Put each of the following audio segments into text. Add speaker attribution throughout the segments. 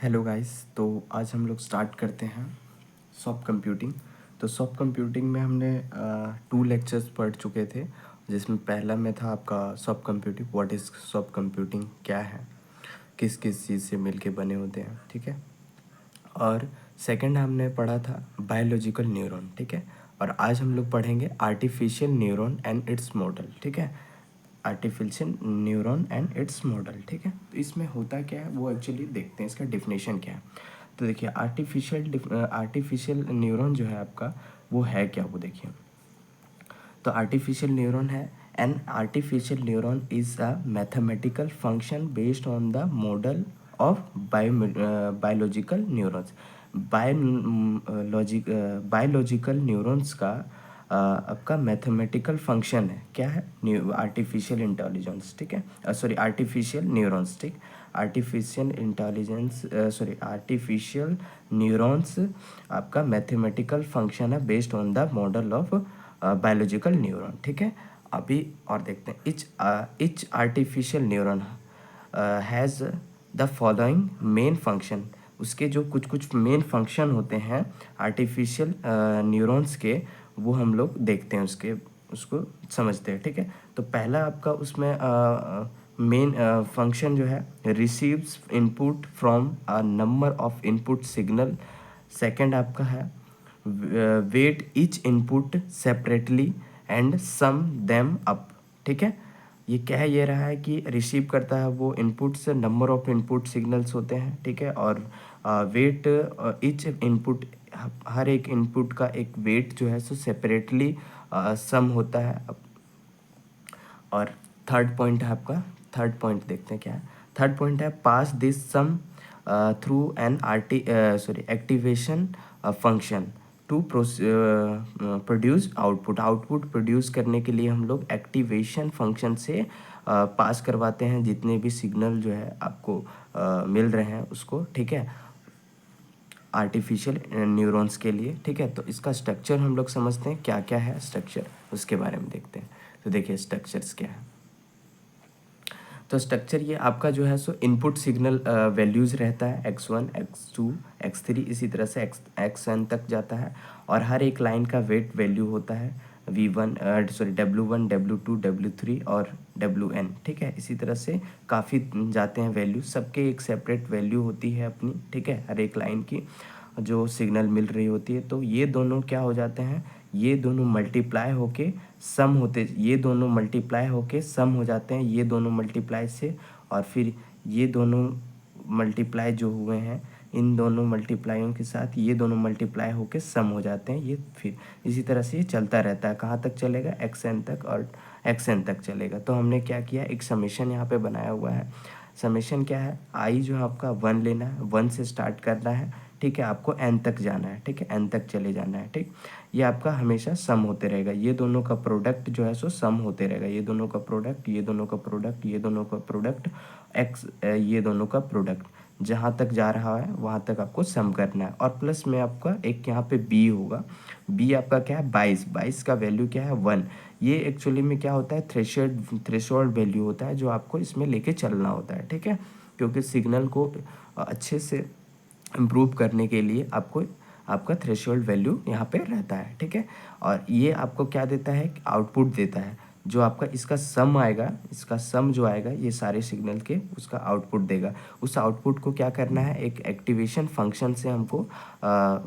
Speaker 1: Hello guys. तो आज हम लोग स्टार्ट करते हैं सॉफ्ट कंप्यूटिंग। तो सॉफ्ट कंप्यूटिंग में हमने 2 लेक्चर्स पढ़ चुके थे, जिसमें पहला में था आपका soft computing, what is soft computing, क्या है, किस किस चीज़ से मिलके बने होते हैं, ठीक है। और सेकंड हमने पढ़ा था बायोलॉजिकल न्यूरॉन, ठीक है। और आज हम लोग पढ़ेंगे artificial neuron and it's model, ठीक है। Artificial neuron and it's model, ठीक है। तो इसमें होता क्या है वो एक्चुअली देखते हैं, इसका डिफिनेशन क्या है। तो देखिए आर्टिफिशियल न्यूरॉन जो है आपका, वो है क्या, वो देखिए। तो आर्टिफिशियल न्यूरॉन है, an artificial neuron is a mathematical function based on the model of biological neurons. Biological neurons का आपका मैथमेटिकल फंक्शन है, क्या है, आर्टिफिशियल इंटेलिजेंस, ठीक है, सॉरी आर्टिफिशियल न्यूरॉन्स, ठीक। आर्टिफिशियल न्यूरॉन्स आपका मैथमेटिकल फंक्शन है based on the model of biological neuron, ठीक है। अभी और देखते हैं, etch artificial neuron has the following main function. उसके जो कुछ कुछ मेन फंक्शन होते हैं आर्टिफिशियल न्यूरॉन्स के, वो हम लोग देखते हैं, उसको समझते हैं, ठीक है। तो पहला आपका उसमें मेन फंक्शन जो है, receives input from a number of input signal. Second आपका है weight each input separately and sum them up, ठीक है। ये कह ये रहा है कि रिसीव करता है वो inputs, number of input signals होते हैं, ठीक है। और वेट ईच इनपुट, हर एक इनपुट का एक वेट जो है सो सेपरेटली सम होता है। और थर्ड पॉइंट है आपका, थर्ड पॉइंट देखते हैं क्या है। थर्ड पॉइंट है pass this sum through an activation function to produce output. Output produce करने के लिए हम लोग एक्टिवेशन फंक्शन से पास करवाते हैं जितने भी सिग्नल जो है आपको मिल रहे हैं उसको, ठीक है, आर्टिफिशियल न्यूरॉन्स के लिए, ठीक है। तो इसका स्ट्रक्चर हम लोग समझते हैं, क्या क्या है स्ट्रक्चर, उसके बारे में देखते हैं। तो देखिए स्ट्रक्चर्स क्या है। तो स्ट्रक्चर ये आपका जो है सो इनपुट सिग्नल वैल्यूज़ रहता है x1 x2 x3, इसी तरह से xn तक जाता है। और हर एक लाइन का वेट वैल्यू होता है W1 W2 W3 और Wn, ठीक है। इसी तरह से काफ़ी जाते हैं वैल्यू, सबके एक सेपरेट वैल्यू होती है अपनी, ठीक है, हर एक लाइन की जो सिग्नल मिल रही होती है। तो ये दोनों क्या हो जाते हैं, ये दोनों मल्टीप्लाई होके सम होते, ये दोनों मल्टीप्लाई होके सम हो जाते हैं, ये दोनों मल्टीप्लाई से, और फिर ये दोनों मल्टीप्लाई जो हुए हैं, इन दोनों मल्टीप्लाइयों के साथ ये दोनों मल्टीप्लाई होके सम हो जाते हैं। ये फिर इसी तरह से ये चलता रहता है, कहाँ तक चलेगा, xn तक और xn तक चलेगा। तो हमने क्या किया, एक समेशन यहाँ पे बनाया हुआ है। समेशन क्या है, आई जो है आपका 1 लेना है, 1 से स्टार्ट करना है, ठीक है, आपको n तक जाना है, ठीक है, n तक चले जाना है, ठीक। ये आपका हमेशा सम होते रहेगा, ये दोनों का प्रोडक्ट जो है सो सम होते रहेगा, ये दोनों का प्रोडक्ट, ये दोनों का प्रोडक्ट, ये दोनों का प्रोडक्ट, ये दोनों का प्रोडक्ट, जहाँ तक जा रहा है वहाँ तक आपको सम करना है। और प्लस में आपका एक यहाँ पे b होगा, b आपका क्या है, 22, 22 का वैल्यू क्या है, 1। ये एक्चुअली में क्या होता है, थ्रेशोल्ड वैल्यू होता है जो आपको इसमें लेके चलना होता है, ठीक है। क्योंकि सिग्नल को अच्छे से इम्प्रूव करने के लिए आपको आपका थ्रेशोल्ड वैल्यू यहाँ पे रहता है, ठीक है। और ये आपको क्या देता है, आउटपुट देता है, जो आपका इसका सम आएगा, इसका सम जो आएगा ये सारे सिग्नल के, उसका आउटपुट देगा। उस आउटपुट को क्या करना है, एक एक्टिवेशन फंक्शन से हमको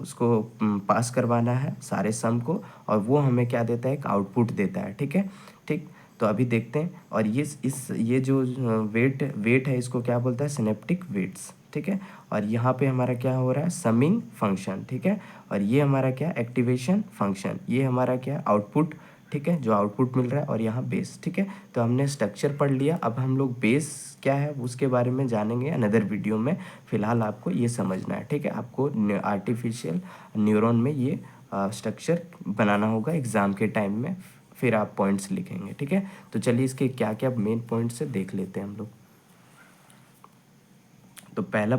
Speaker 1: उसको पास करवाना है सारे सम को, और वो हमें क्या देता है, एक आउटपुट देता है, ठीक है, ठीक। तो अभी देखते हैं। और ये जो वेट है, इसको क्या बोलता है, सिनेप्टिक वेट्स, ठीक है। और यहाँ पे हमारा क्या हो रहा है, समिंग फंक्शन, ठीक है। और ये हमारा क्या, एक्टिवेशन फंक्शन, ये हमारा क्या, आउटपुट, ठीक है, जो आउटपुट मिल रहा है, और यहाँ बेस, ठीक है। तो हमने स्ट्रक्चर पढ़ लिया, अब हम लोग बेस क्या है उसके बारे में जानेंगे अनदर वीडियो में। फिलहाल आपको ये समझना है, ठीक है, आपको आर्टिफिशियल न्यूरॉन में ये स्ट्रक्चर बनाना होगा एग्ज़ाम के टाइम में, फिर आप पॉइंट्स लिखेंगे, ठीक है। तो चलिए इसके क्या क्या मेन पॉइंट्स से देख लेते हैं हम लोग। तो पहला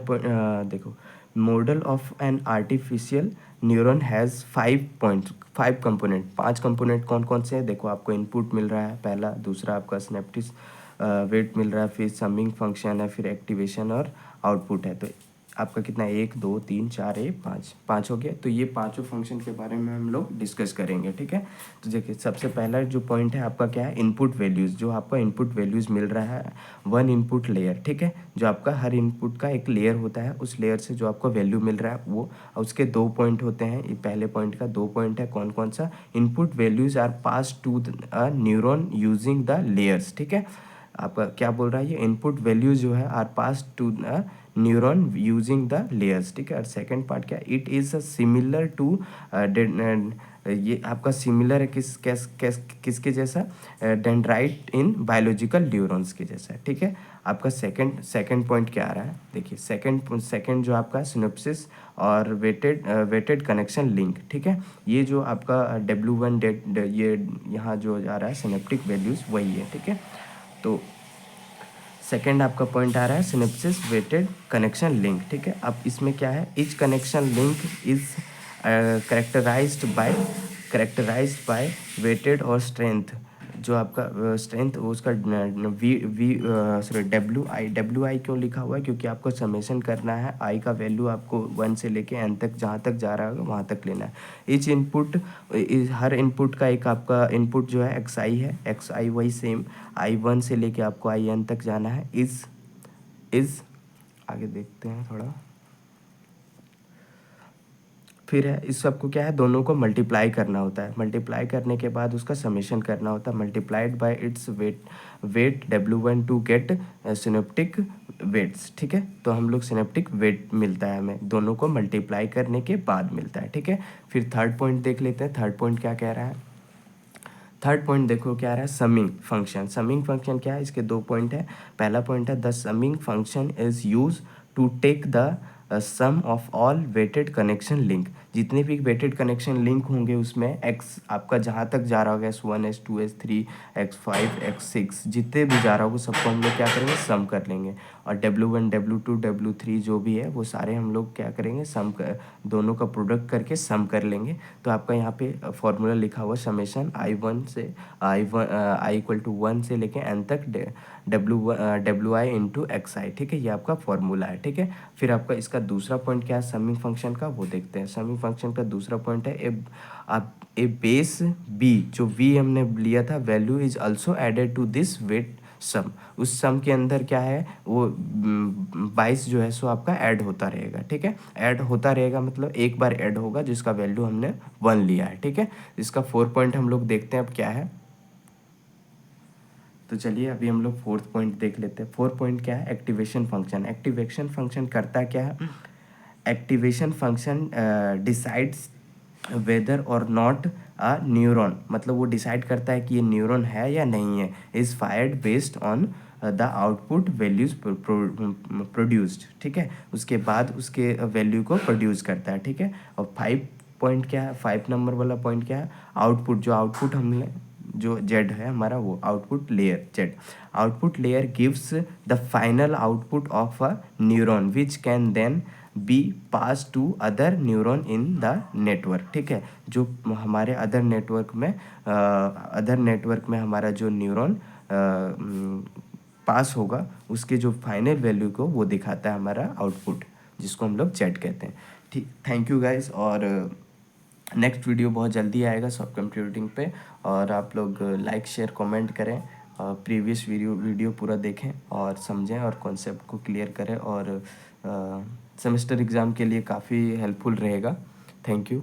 Speaker 1: देखो, model of an artificial neuron has 5 points, 5 component. 5 component कौन कौन से हैं, देखो आपको इनपुट मिल रहा है पहला, दूसरा आपका सिनेप्टिक वेट मिल रहा है, फिर समिंग फंक्शन है, फिर एक्टिवेशन और आउटपुट है। तो आपका कितना है, 1 2 3 4 1 5, 5 हो गया। तो ये पांचों फंक्शन के बारे में हम लोग डिस्कस करेंगे, ठीक है। तो देखिए सबसे पहला जो पॉइंट है आपका क्या है, इनपुट वैल्यूज़। जो आपका इनपुट वैल्यूज़ मिल रहा है वन इनपुट लेयर, ठीक है। जो आपका हर इनपुट का एक लेयर होता है, उस लेयर से जो आपको वैल्यू मिल रहा है वो, उसके 2 पॉइंट होते हैं। ये पहले पॉइंट का 2 पॉइंट है, कौन कौन सा, input values are pass to a neuron using the layers, ठीक है। आपका क्या बोल रहा है, ये इनपुट वैल्यूज जो है are pass to neuron using the layers, ठीक है। और सेकंड पार्ट क्या, इट इज़ सिमिलर टू, ये आपका सिमिलर है किसके जैसा, डेंड्राइट इन बायोलॉजिकल न्यूरॉन्स के जैसा, ठीक है। आपका सेकंड पॉइंट क्या आ रहा है, देखिए सेकंड जो आपका सिनोप्सिस और वेटेड कनेक्शन लिंक, ठीक है। ये जो आपका W1 ये यहाँ जो आ रहा है सिनेप्टिक वैल्यूज़ वही है, ठीक है। तो सेकेंड आपका पॉइंट आ रहा है सिनेप्सिस वेटेड कनेक्शन लिंक, ठीक है। अब इसमें क्या है, each connection link is characterized by weighted और स्ट्रेंथ। जो आपका स्ट्रेंथ उसका सॉरी डब्ल्यू आई क्यों लिखा हुआ है, क्योंकि आपको समेशन करना है, आई का वैल्यू आपको 1 से लेके एन तक जहाँ तक जा रहा होगा वहाँ तक लेना है। ईच इनपुट, हर इनपुट का एक आपका इनपुट जो है एक्स आई है, एक्स आई वही सेम I1 से लेके आपको IN तक जाना है। इज़ आगे देखते हैं थोड़ा, फिर है इस सबको क्या है, दोनों को मल्टीप्लाई करना होता है। मल्टीप्लाई करने के बाद उसका समेशन करना होता है, multiplied by its weight W1 to get synaptic weights, ठीक है। तो हम लोग सिनेप्टिक वेट मिलता है हमें, दोनों को मल्टीप्लाई करने के बाद मिलता है, ठीक है। फिर थर्ड पॉइंट देख लेते हैं, थर्ड पॉइंट क्या कह रहा है। थर्ड पॉइंट देखो क्या आ रहा है, समिंग फंक्शन। समिंग फंक्शन क्या है, इसके 2 पॉइंट है। पहला पॉइंट है the summing function is use to take the sum of all weighted connection link. जितने भी वेटेड कनेक्शन लिंक होंगे उसमें एक्स आपका जहाँ तक जा रहा होगा, S1 S2 S3 X5 X6 जितने भी जा रहा होगा सबको हम लोग क्या करेंगे, सम कर लेंगे। और W1 W2 W3 जो भी है वो सारे हम लोग क्या करेंगे, दोनों का प्रोडक्ट करके सम कर लेंगे। तो आपका यहाँ पे फॉर्मूला लिखा हुआ समेशन I1 से I=1 से लेके n तक WI इंटू XI, ठीक है। ये आपका फॉर्मूला है, ठीक है। फिर आपका इसका दूसरा पॉइंट क्या है समिंग फंक्शन का, वो देखते हैं। समिंग फंक्शन का दूसरा पॉइंट है ए बेस b, जो v हमने लिया था value is also added to this weight sum. उस सम के अंदर क्या है वो 22 जो है सो आपका ऐड होता रहेगा, ठीक है। ऐड होता रहेगा मतलब एक बार ऐड होगा जिसका वैल्यू हमने 1 लिया है, ठीक है। इसका 4 पॉइंट हम लोग देखते हैं अब क्या है। तो चलिए अभी हम लोग 4th पॉइंट देख लेते हैं। 4 पॉइंट क्या है, एक्टिवेशन फंक्शन। एक्टिवेशन फंक्शन करता क्या है, एक्टिवेशन फंक्शन डिसाइड्स वेदर और नॉट अ न्यूरॉन, मतलब वो डिसाइड करता है कि ये न्यूरॉन है या नहीं है, is fired based on the output values produced, ठीक है। उसके बाद उसके वैल्यू को प्रोड्यूस करता है, ठीक है। और 5 पॉइंट क्या है, 5 नंबर वाला पॉइंट क्या है, आउटपुट। जो आउटपुट हमने जो जेड है हमारा वो output layer Z, output layer gives the final output of a neuron which can then be pass to other neuron in the network, ठीक है। जो हमारे अदर नेटवर्क में हमारा जो न्यूरॉन पास होगा उसके जो फाइनल वैल्यू को वो दिखाता है हमारा आउटपुट, जिसको हम लोग जेड कहते हैं, ठीक। थैंक यू गाइज, और नेक्स्ट वीडियो बहुत जल्दी आएगा सॉफ्ट कंप्यूटिंग पे, और आप लोग लाइक शेयर कमेंट करें, प्रीवियस वीडियो पूरा देखें और समझें और कॉन्सेप्ट को क्लियर करें, और सेमेस्टर एग्ज़ाम के लिए काफ़ी हेल्पफुल रहेगा। Thank you.